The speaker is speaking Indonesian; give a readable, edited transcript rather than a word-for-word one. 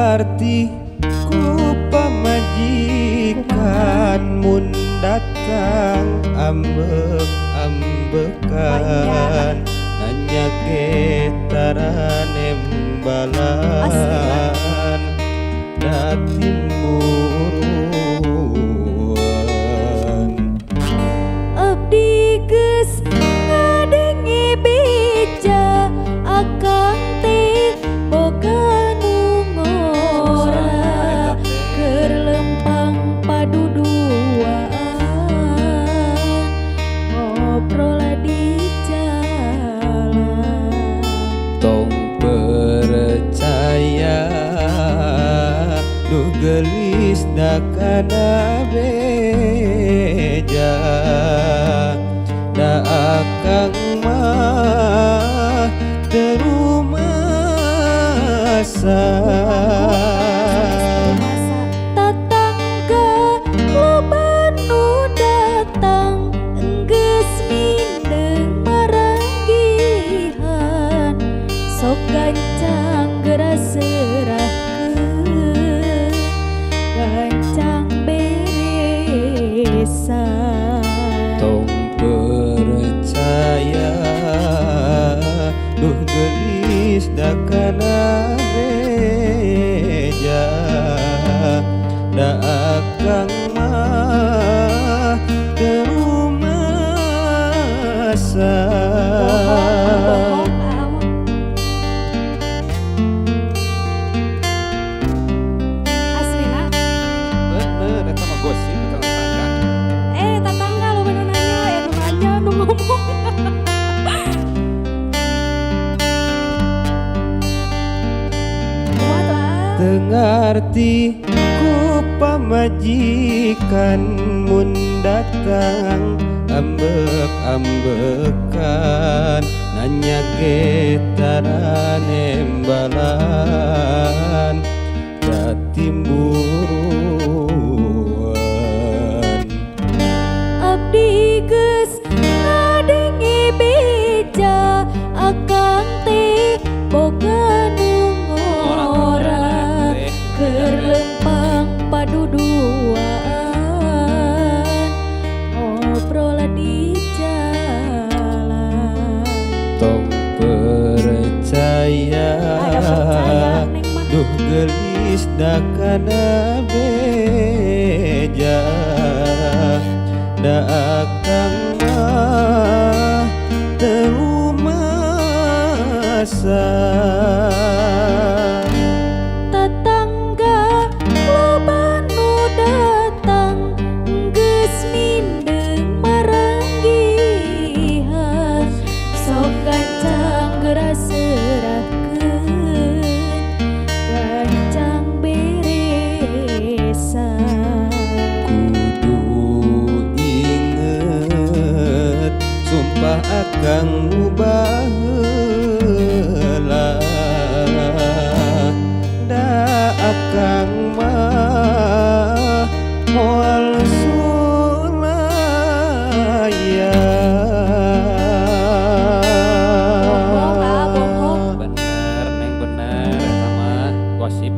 Tengarti ku pamajikan mun datang ambek-ambekan nanya getaran embalan datimburuan abdi geus ngadengi beja akang teh boga nu ngora keur lempang paduduaan ngobrol di jalan tong percaya nu gelis da kana beja da akang mah terumasa tatangga loba nu datang enggeus mindeng maranggihan sok gancang geura serahkeun gancang beresan tong percaya duh gelis da kana beja da akang mah terumasa aslina bener eta mah gosip eta mah tangga tatangga lo bener nanya nu nanya nu ngomong Tengarti ku pamajikan mun datang ambek-ambekan nanya getaran embalan datimburuan abdi geus ngadengi beja akang teh boga nu ngora keur lempang paduduaan ngobrol di jalan tong percaya Neng mah duh gelis da kana beja da akang mah terumasa tatangga loba nu datang geus mindeng maranggihan sok gancang geura serahkeun gancang beresan kudu inget sumpah akang nu baheula da akang mah moal sulaya bohong bener neng bener eta mah gosip